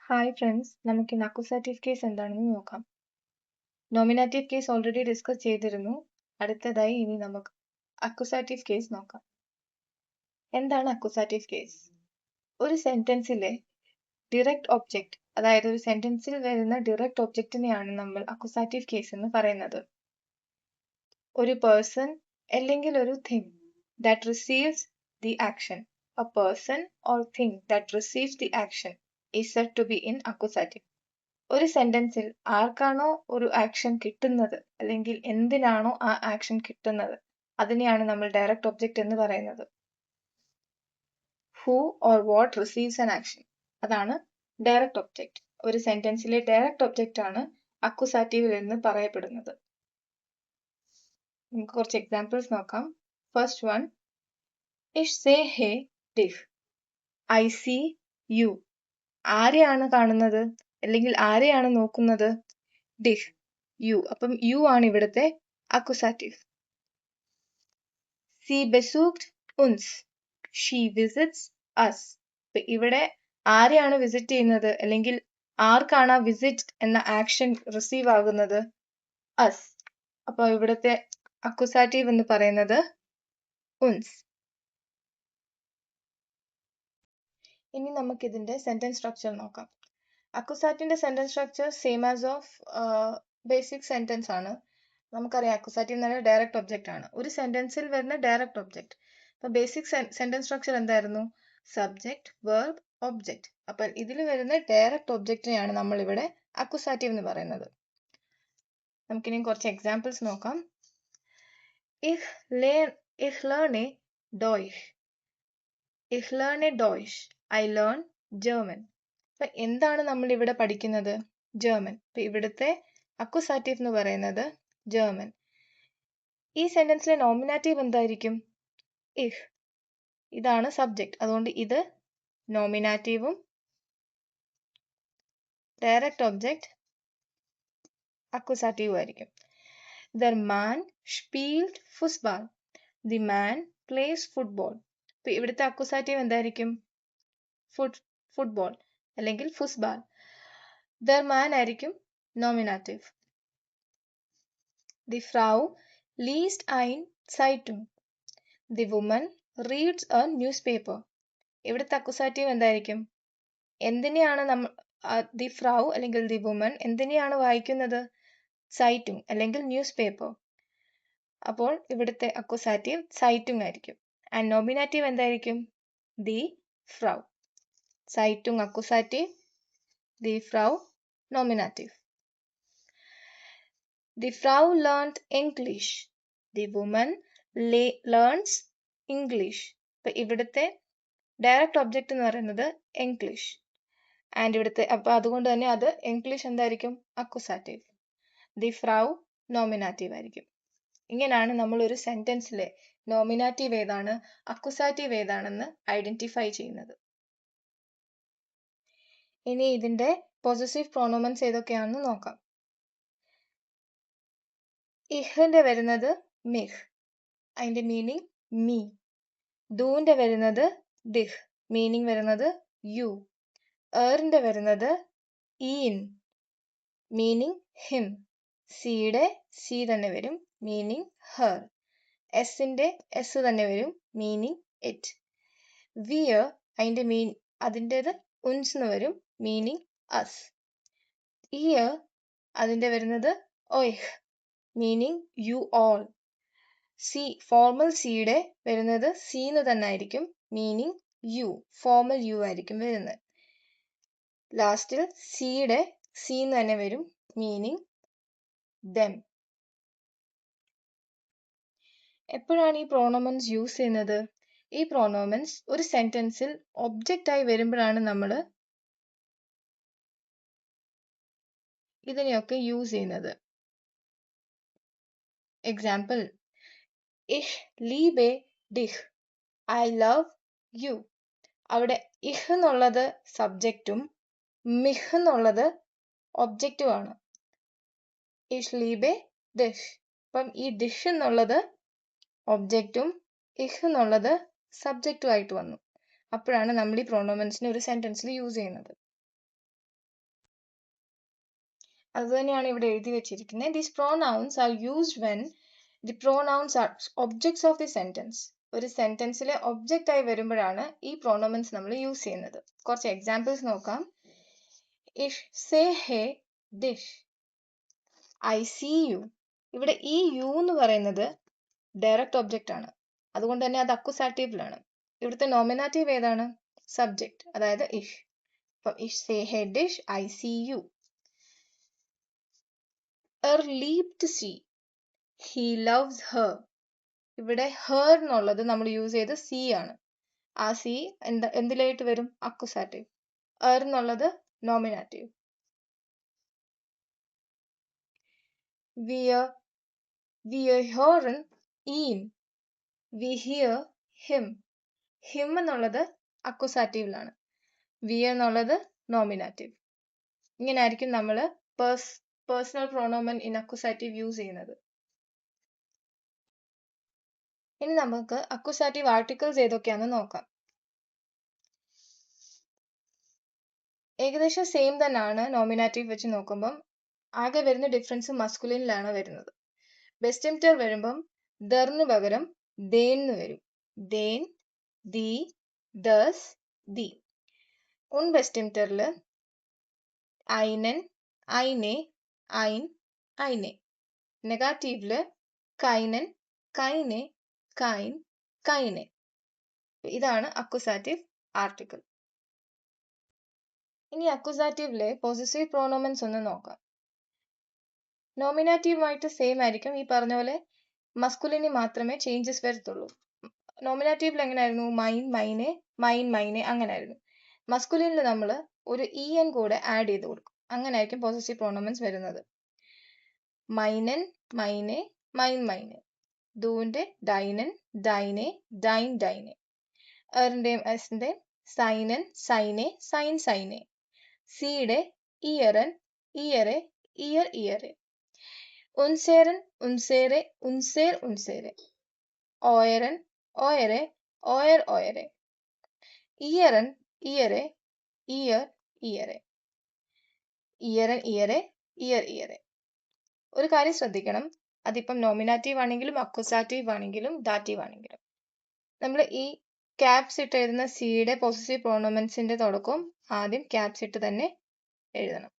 Hi friends, നമുക്കിന്ന് അക്യൂസാറ്റീവ് case എന്താണെന്ന് നോക്കാം. നോമിനാറ്റീവ് കേസ് ഓൾറെഡി ഡിസ്കസ് ചെയ്തിരുന്നു. അടുത്തതായി ഇനി നമുക്ക് അക്യൂസാറ്റീവ് കേസ് നോക്കാം. എന്താണ് അക്യൂസാറ്റീവ് കേസ്? ഒരു സെന്റൻസിലെ ഡിറക്റ്റ് ഒബ്ജക്റ്റ്, അതായത് ഒരു സെന്റൻസിൽ വരുന്ന ഡിറക്റ്റ് ഒബ്ജക്റ്റിനെയാണ് നമ്മൾ അക്യൂസാറ്റീവ് കേസ് എന്ന് പറയുന്നത്. ഒരു പേഴ്സൺ അല്ലെങ്കിൽ ഒരു thing that receives the action. A person or thing that receives the action is said to be in accusative. ഒരു സെന്റൻസിൽ ആർക്കാണോ ഒരു ആക്ഷൻ കിട്ടുന്നത് അല്ലെങ്കിൽ എന്തിനാണോ ആ ആക്ഷൻ കിട്ടുന്നത് അതിനെയാണ് നമ്മൾ ഡയറക്റ്റ് ഒബ്ജക്റ്റ് എന്ന് പറയുന്നത്. Who or what receives an action, അതാണ് ഡയറക്റ്റ് ഒബ്ജക്റ്റ്. ഒരു സെന്റൻസിലെ ഡയറക്റ്റ് ഒബ്ജക്റ്റ് ആണ് അക്യൂസാറ്റീവിൽ എന്ന് പറയപ്പെടുന്നത്. നമുക്ക് കുറച്ച് എക്സാമ്പിൾസ് നോക്കാം. ഫസ്റ്റ് വൺ, ഇഷ് സേ ഹേ ഡിഹ്. I see you. ആരെയാണ് കാണുന്നത് അല്ലെങ്കിൽ ആരെയാണ് നോക്കുന്നത്? ഡിഹ്, യു. അപ്പം യു ആണ് ഇവിടുത്തെ അക്യൂസാറ്റീവ്. സി ബെസൂക്ട് ഉൻസ്. She visits us. ഇവിടെ ആരെയാണ് വിസിറ്റ് ചെയ്യുന്നത് അല്ലെങ്കിൽ ആർക്കാണ് വിസിറ്റ് എന്ന ആക്ഷൻ റിസീവ് ആകുന്നത്? അസ്. അപ്പോൾ ഇവിടുത്തെ അക്യൂസാറ്റീവ് എന്ന് പറയുന്നത് ഉൻസ്. ഇനി നമുക്ക് ഇതിന്റെ സെന്റൻസ് സ്ട്രക്ചർ നോക്കാം. അക്യൂസാറ്റീവിന്റെ sentence structure same as of basic sentence ആണ്. നമുക്കറിയാം അക്യൂസാറ്റീവ് എന്ന് പറഞ്ഞാൽ ഡയറക്റ്റ് ഒബ്ജക്റ്റ് ആണ്. ഒരു സെന്റൻസിൽ വരുന്ന ഡയറക്റ്റ് ഒബ്ജക്റ്റ്. അപ്പൊ ബേസിക് സെന്റൻസ് സ്ട്രക്ചർ എന്തായിരുന്നു? Subject, verb, object. അപ്പൊ ഇതിൽ വരുന്ന ഡയറക്റ്റ് ഒബ്ജക്റ്റിനെയാണ് നമ്മൾ ഇവിടെ അക്യൂസാറ്റീവ് എന്ന് പറയുന്നത്. നമുക്കിനി കുറച്ച് എക്സാമ്പിൾസ് നോക്കാം. Ich lerne Deutsch. Ich lerne Deutsch. I learn German. അപ്പൊ എന്താണ് നമ്മൾ ഇവിടെ പഠിക്കുന്നത്? ജർമ്മൻ. അപ്പൊ ഇവിടുത്തെ അക്യൂസാറ്റീവ് എന്ന് പറയുന്നത് ജർമ്മൻ. ഈ സെന്റൻസിലെ നോമിനാറ്റീവ് എന്തായിരിക്കും? ഇഹ്. ഇതാണ് സബ്ജക്റ്റ്. അതുകൊണ്ട് ഇത് നോമിനാറ്റീവും ഡയറക്റ്റ് ഒബ്ജക്റ്റ് അക്യൂസാറ്റീവും ആയിരിക്കും. ദർ മാൻ സ്പീൽഡ് ഫുട്ബോൾ. The man plays football. അപ്പൊ ഇവിടുത്തെ അക്യൂസാറ്റീവ് എന്തായിരിക്കും? ഫുട്ബോൾ അല്ലെങ്കിൽ ഫുട്ബോൾ. ദർ മാൻ ആയിരിക്കും നോമിനാറ്റീവ്. ദി ഫ്രൗ ലീസ്റ്റ് ഐൻ സൈറ്റും. The woman reads a news paper accusative എന്തായിരിക്കും? എന്തിനെയാണ് നമ്മൾ ദി ഫ്രൗ അല്ലെങ്കിൽ ദി വുമൻ എന്തിനെയാണ് വായിക്കുന്നത്? സൈറ്റും അല്ലെങ്കിൽ ന്യൂസ് പേപ്പർ. അപ്പോൾ ഇവിടുത്തെ അക്യൂസാറ്റീവ് സൈറ്റും ആയിരിക്കും. ആൻഡ് നോമിനാറ്റീവ് എന്തായിരിക്കും? ദി ഫ്രൗ. സൈറ്റും അക്യൂസാറ്റീവ്, ദി ഫ്രൗ നോമിനാറ്റീവ്. ദി ഫ്രൗ ലേൺഡ് ഇംഗ്ലീഷ്. The woman learns English. അപ്പൊ ഇവിടുത്തെ ഡയറക്റ്റ് ഒബ്ജക്റ്റ് എന്ന് പറയുന്നത് ഇംഗ്ലീഷ്. ആൻഡ് ഇവിടുത്തെ അപ്പൊ അതുകൊണ്ട് തന്നെ അത് ഇംഗ്ലീഷ് എന്തായിരിക്കും? അക്യൂസാറ്റീവ്. ദി ഫ്രൗ നോമിനാറ്റീവ് ആയിരിക്കും. ഇങ്ങനെയാണ് നമ്മൾ ഒരു സെന്റൻസിലെ നോമിനാറ്റീവ് ഏതാണ് അക്യൂസാറ്റീവ് ഏതാണെന്ന് ഐഡന്റിഫൈ ചെയ്യുന്നത്. ഇനി ഇതിന്റെ പൊസസീവ് പ്രോണോമൻസ് ഏതൊക്കെയാണെന്ന് നോക്കാം. ഇഹ്ന്റെ വരുന്നത് മിഹ്, അതിന്റെ മീനിങ് മീ. ദൂന്റെ വരുന്നത് ദിഹ്, മീനിങ് വരുന്നത് യു. ഏറിന്റെ വരുന്നത് ഈൻ, മീനിങ് ഹിം. സിയുടെ സി തന്നെ വരും, മീനിങ് ഹർ. എസിന്റെ എസ് തന്നെ വരും, മീനിങ് ഇറ്റ്. വിയർ അതിൻ്റെത് ഉൻസ് എന്ന് വരും, മീനിങ് അസ്. ഇയർ അതിന്റെ വരുന്നത് ഒയ്ഹ്, മീനിങ് യു ഓൾ. സി ഫോർമൽ സിയുടെ വരുന്നത് സി എന്ന് തന്നെ ആയിരിക്കും, മീനിങ് യു. ഫോർമൽ യു ആയിരിക്കും വരുന്നത്. ലാസ്റ്റിൽ സിയുടെ സി എന്ന് തന്നെ വരും, മീനിങ് ദം. എപ്പോഴാണ് ഈ പ്രോണോമൻസ് യൂസ് ചെയ്യുന്നത്? ഈ പ്രോണോമൻസ് ഒരു സെന്റൻസിൽ ഒബ്ജക്റ്റ് ആയി വരുമ്പോഴാണ് നമ്മൾ ഇതിനെയൊക്കെ യൂസ് ചെയ്യുന്നത്. എക്സാമ്പിൾ, ഇഹ് ലീബെ ഡിഹ്. I love you. അവിടെ ഇഹ് എന്നുള്ളത് സബ്ജക്റ്റും മിഹ് എന്നുള്ളത് ഒബ്ജക്റ്റും ആണ്. ഇഷ് ലീബെ ഡിഷ്. അപ്പം ഈ ഡിഷ് എന്നുള്ളത് ഒബ്ജക്റ്റും ഇഹ് എന്നുള്ളത് സബ്ജക്റ്റും ആയിട്ട് വന്നു. അപ്പോഴാണ് നമ്മൾ ഈ പ്രോണോമൻസിനെ ഒരു സെന്റൻസിൽ യൂസ് ചെയ്യുന്നത്. അത് തന്നെയാണ് ഇവിടെ എഴുതി വെച്ചിരിക്കുന്നത്. These pronouns are used when the pronouns are objects of the sentence. ഒരു സെന്റൻസിലെ ഒബ്ജക്റ്റ് ആയി വരുമ്പോഴാണ് ഈ പ്രോണോമൻസ് നമ്മൾ യൂസ് ചെയ്യുന്നത്. കുറച്ച് എക്സാമ്പിൾസ് നോക്കാം. Ich sehe dich. I see you. ഇവിടെ ഈ യു എന്ന് പറയുന്നത് ഡയറക്റ്റ് ഒബ്ജക്റ്റ് ആണ്. അതുകൊണ്ട് തന്നെ അത് അക്വസാറ്റീവിലാണ്. ഇവിടുത്തെ നോമിനാറ്റീവ് ഏതാണ്? സബ്ജക്റ്റ്, അതായത് ഇഷ്. അപ്പം ich sehe dich, I see you. liebt sie. He loves her. ഇവിടെ her എന്നുള്ളത് നമ്മൾ യൂസ് ചെയ്ത് സി ആണ്. ആ സി എന്തിലായിട്ട് വരും? അക്വസാറ്റീവ്. എന്നുള്ളത് nominative. Wir hören ihn. We hear him. him എന്നുള്ളത് അക്വസാറ്റീവിലാണ്. we എന്നുള്ളത് നോമിനാറ്റീവ്. ഇങ്ങനെ ആയിരിക്കും നമ്മൾ പേഴ്സണൽ പ്രോണോമൻ ഇൻ അക്വസാറ്റീവ് യൂസ് ചെയ്യുന്നത്. ഇനി നമുക്ക് അക്വസാറ്റീവ് ആർട്ടിക്കിൾസ് ഏതൊക്കെയാണെന്ന് നോക്കാം. ഏകദേശം സെയിം തന്നെയാണ് നോമിനാറ്റീവ് വെച്ച് നോക്കുമ്പം. ആകെ വരുന്ന ഡിഫറൻസ് മസ്കുലിനിലാണ് വരുന്നത്. ബെസ്റ്റിംറ്റർ വരുമ്പം ദർന്ന് പകരം ദേന്ന് വരും. ദേൻ, ദി, ദസ്, ദി. ബെസ്റ്റിംറ്ററിൽ ഐനൻ, ഐനെ, ഐൻ, ഐനെ. നെഗാറ്റീവില് കൈനൻ, കൈനെ, കൈൻ, കൈനെ. ഇതാണ് അക്വസാറ്റീവ് ആർട്ടിക്കിൾ. ഇനി അക്വസാറ്റീവിലെ പൊസസീവ് പ്രോണോമൻസ് ഒന്ന് നോക്കാം. നോമിനാറ്റീവുമായിട്ട് സെയിം ആയിരിക്കും. ഈ പറഞ്ഞ പോലെ മസ്കുലിനി മാത്രമേ ചേഞ്ചസ് വരത്തുള്ളൂ. നോമിനാറ്റീവിൽ എങ്ങനെയായിരുന്നു? മൈൻ, മൈനെ, മൈൻ, മൈനെ, അങ്ങനെയായിരുന്നു. മസ്കുലിനിൽ നമ്മൾ ഒരു ഇ എൻ കൂടെ ആഡ് ചെയ്ത് കൊടുക്കും. അങ്ങനെ ആയിരിക്കും പൊസസീവ് പ്രോണോമൻസ് വരുന്നത്. മൈനൻ, മൈനെ, മൈൻ, മൈനെ. ദൂന്റെ ഡൈനൻ, ഡൈനെ, ഡൈൻ, ഡൈനെ. എറിന്റെയും എസിന്റെയും സൈനൻ, സൈനെ, സൈൻ, സൈനെ. സിയുടെ ഇയറൻ, ഇയറെ, ഇയർ, ഇയറെ. ഉൻസേരൻ, ഉൻസേരെ, ഉൻസേർ, ഉൻസേരെ. ഓയരൻ, ഓയരെ, ഓയർ, ഓയരെ. ഇയറൻ, ഇയറെ, ഇയർ, ഇയറെ. ഇയറൻ, ഇയറെ, ഇയർ, ഇയറെ. ഒരു കാര്യം ശ്രദ്ധിക്കണം. അതിപ്പം നോമിനാറ്റീവ് ആണെങ്കിലും അക്വസാറ്റീവ് ആണെങ്കിലും ദാറ്റീവ് ആണെങ്കിലും നമ്മൾ ഈ ക്യാപ്സ് ഇട്ട് എഴുതുന്ന സിയുടെ പൊസസീവ് പ്രോണോമൻസിന്റെ തുടക്കം ആദ്യം ക്യാപ്സ് ഇട്ട് തന്നെ എഴുതണം.